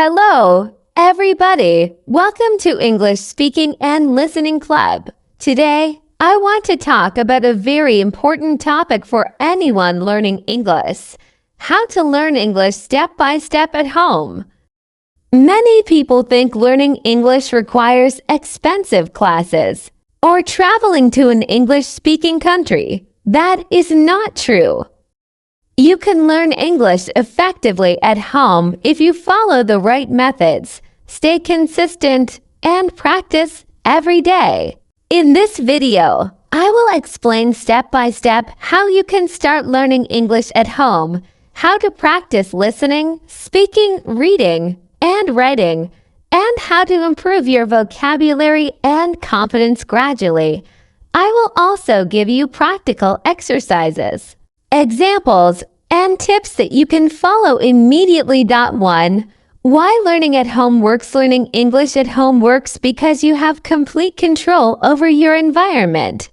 Hello, everybody. Welcome to English Speaking and Listening Club. Today, I want to talk about a very important topic for anyone learning English: how to learn English step by step at home. Many people think learning English requires expensive classes or traveling to an English-speaking country. That is not true. You can learn English effectively at home if you follow the right methods, stay consistent, and practice every day. In this video, I will explain step by step how you can start learning English at home, how to practice listening, speaking, reading, and writing, and how to improve your vocabulary and confidence gradually. I will also give you practical exercises, examples, and tips that you can follow immediately. 1. Why learning at home works. Learning English at home works because you have complete control over your environment.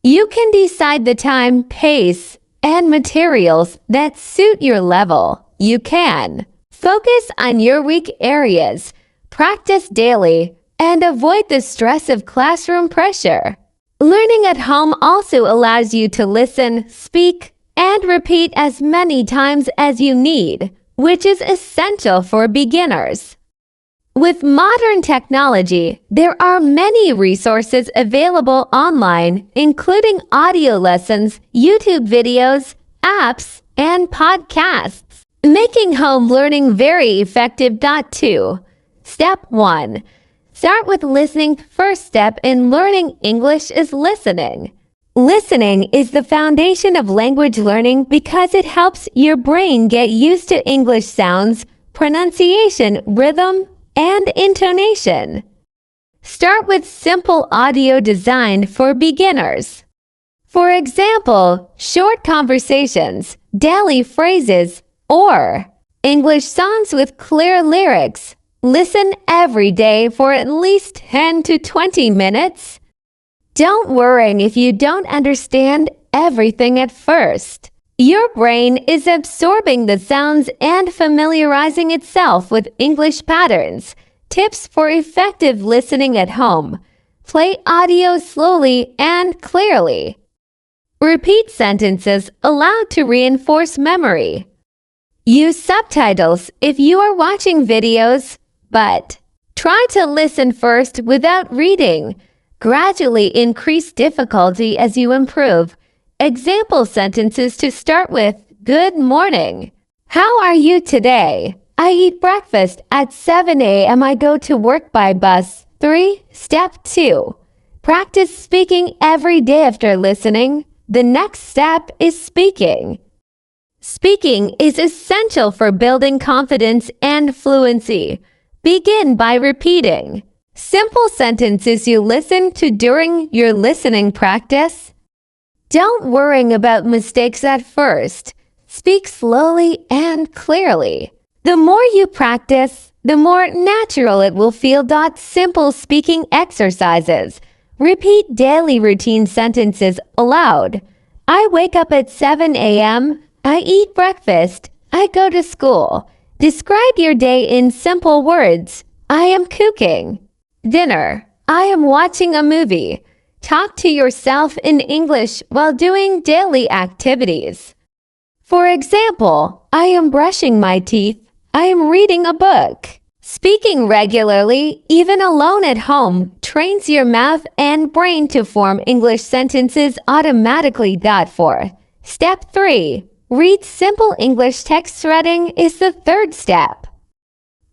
You can decide the time, pace, and materials that suit your level. You can focus on your weak areas, practice daily, and avoid the stress of classroom pressure. Learning at home also allows you to listen, speak, and repeat as many times as you need, which is essential for beginners. With modern technology, there are many resources available online, including audio lessons, YouTube videos, apps, and podcasts, making home learning very effective. 2. Step 1. Start with listening. First step in learning English is listening. Listening is the foundation of language learning because it helps your brain get used to English sounds, pronunciation, rhythm, and intonation. Start with simple audio designed for beginners. For example, short conversations, daily phrases, or English songs with clear lyrics. Listen every day for at least 10 to 20 minutes. Don't worry if you don't understand everything at first. Your brain is absorbing the sounds and familiarizing itself with English patterns. Tips for effective listening at home: play audio slowly and clearly. Repeat sentences aloud to reinforce memory. Use subtitles if you are watching videos, but try to listen first without reading. Gradually increase difficulty as you improve. Example sentences to start with: Good morning. How are you today? I eat breakfast at 7 a.m. I go to work by bus. 3. Step 2. Practice speaking every day after listening. The next step is speaking. Speaking is essential for building confidence and fluency. Begin by repeating simple sentences you listen to during your listening practice. Don't worry about mistakes at first. Speak slowly and clearly. The more you practice, the more natural it will feel. Simple speaking exercises. Repeat daily routine sentences aloud. I wake up at 7 a.m. I eat breakfast. I go to school. Describe your day in simple words. I am cooking dinner. I am watching a movie. Talk to yourself in English while doing daily activities. For example, I am brushing my teeth. I am reading a book. Speaking regularly, even alone at home, trains your mouth and brain to form English sentences automatically. 4. Step 3. Read simple English text. Reading is the third step.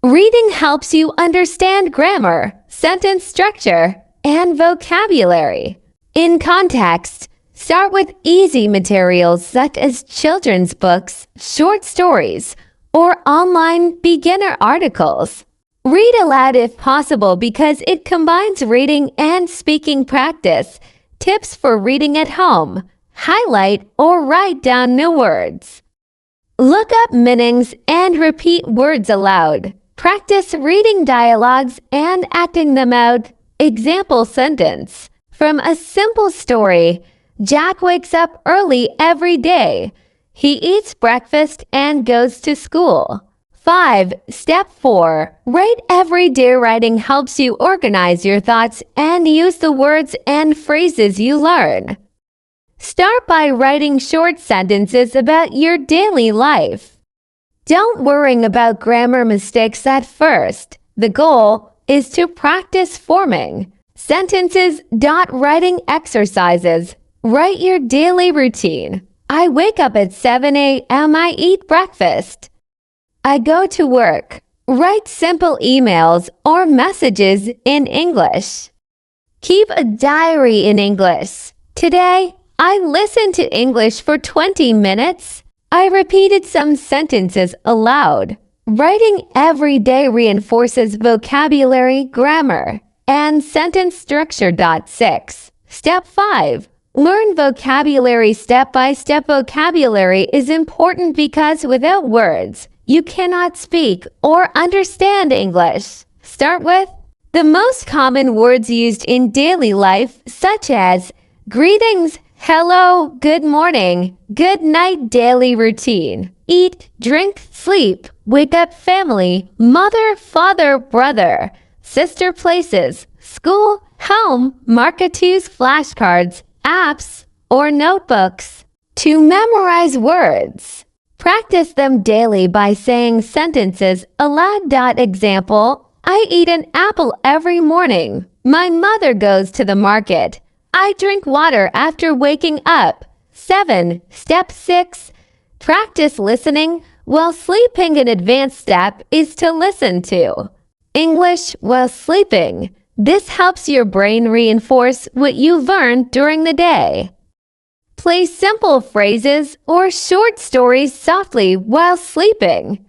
Reading helps you understand grammar, sentence structure, and vocabulary. In context, start with easy materials such as children's books, short stories, or online beginner articles. Read aloud if possible because it combines reading and speaking practice. Tips for reading at home: highlight or write down new words. Look up meanings and repeat words aloud. Practice reading dialogues and acting them out. Example sentence from a simple story: Jack wakes up early every day. He eats breakfast and goes to school. 5. Step 4. Write every day. Writing helps you organize your thoughts and use the words and phrases you learn. Start by writing short sentences about your daily life. Don't worry about grammar mistakes at first. The goal is to practice forming sentences. Writing exercises. Write your daily routine. I wake up at 7 a.m. I eat breakfast. I go to work. Write simple emails or messages in English. Keep a diary in English. Today, I listened to English for 20 minutes. I repeated some sentences aloud. Writing every day reinforces vocabulary, grammar, and sentence structure. 6. Step 5. Learn vocabulary step by step. Vocabulary is important because without words, you cannot speak or understand English. Start with the most common words used in daily life, such as greetings, hello, good morning, good night. Daily routine: eat, drink, sleep, wake up. Family: mother, father, brother, sister. Places: school, home, marketers, flashcards, apps, or notebooks. To memorize words, practice them daily by saying sentences aloud. Example: I eat an apple every morning. My mother goes to the market. I drink water after waking up. 7. Step 6. Practice listening while sleeping. An advanced step is to listen to English while sleeping. This helps your brain reinforce what you learned during the day. Play simple phrases or short stories softly while sleeping.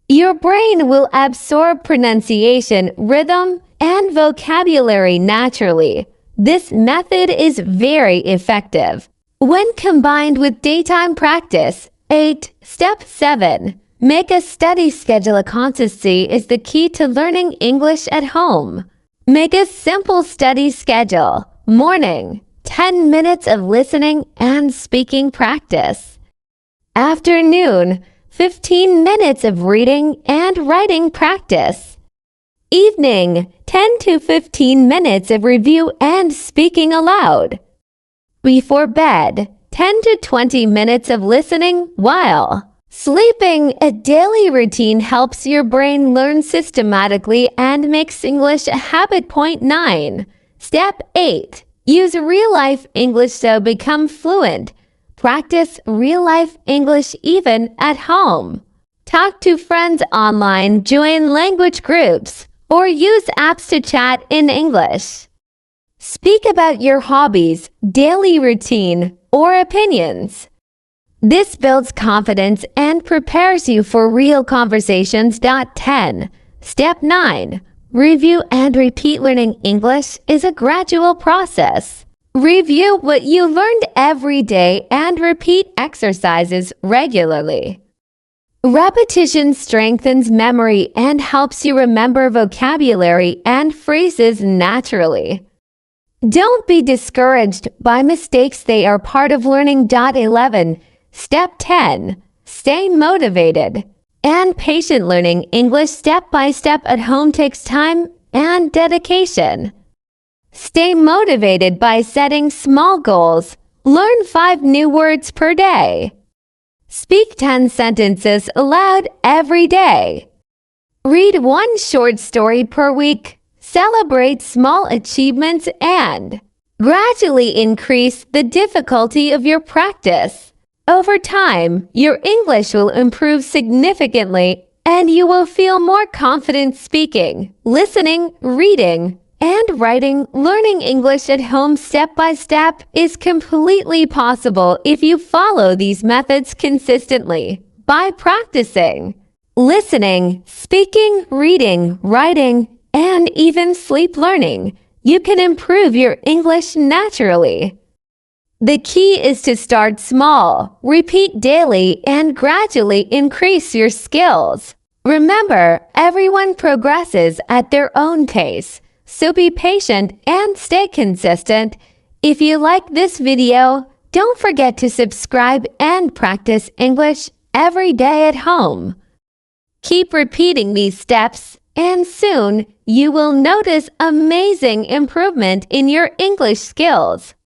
Your brain will absorb pronunciation, rhythm, and vocabulary naturally. This method is very effective when combined with daytime practice. 8. Step 7. Make a study schedule. Consistency is the key to learning English at home. Make a simple study schedule. Morning: 10 minutes of listening and speaking practice. Afternoon: 15 minutes of reading and writing practice. Evening: 10 to 15 minutes of review and speaking aloud. Before bed: 10 to 20 minutes of listening while sleeping. A daily routine helps your brain learn systematically and makes English a habit. 9. Step 8. Use real-life English to become fluent. Practice real-life English even at home. Talk to friends online, join language groups, or use apps to chat in English. Speak about your hobbies, daily routine, or opinions. This builds confidence and prepares you for real conversations. 10. Step 9. Review and repeat. Learning English is a gradual process. Review what you learned every day and repeat exercises regularly. Repetition strengthens memory and helps you remember vocabulary and phrases naturally. Don't be discouraged by mistakes. They are part of learning. 11. Step 10. Stay motivated and patient. Learning English step by step at home takes time and dedication. Stay motivated by setting small goals. Learn 5 new words per day. Speak 10 sentences aloud every day. Read 1 short story per week. Celebrate small achievements and gradually increase the difficulty of your practice. Over time, your English will improve significantly and you will feel more confident speaking, listening, reading, and writing. Learning English at home step by step is completely possible if you follow these methods consistently. By practicing listening, speaking, reading, writing, and even sleep learning, you can improve your English naturally. The key is to start small, repeat daily, and gradually increase your skills. Remember, everyone progresses at their own pace, so be patient and stay consistent. If you like this video, don't forget to subscribe and practice English every day at home. Keep repeating these steps, and soon you will notice amazing improvement in your English skills.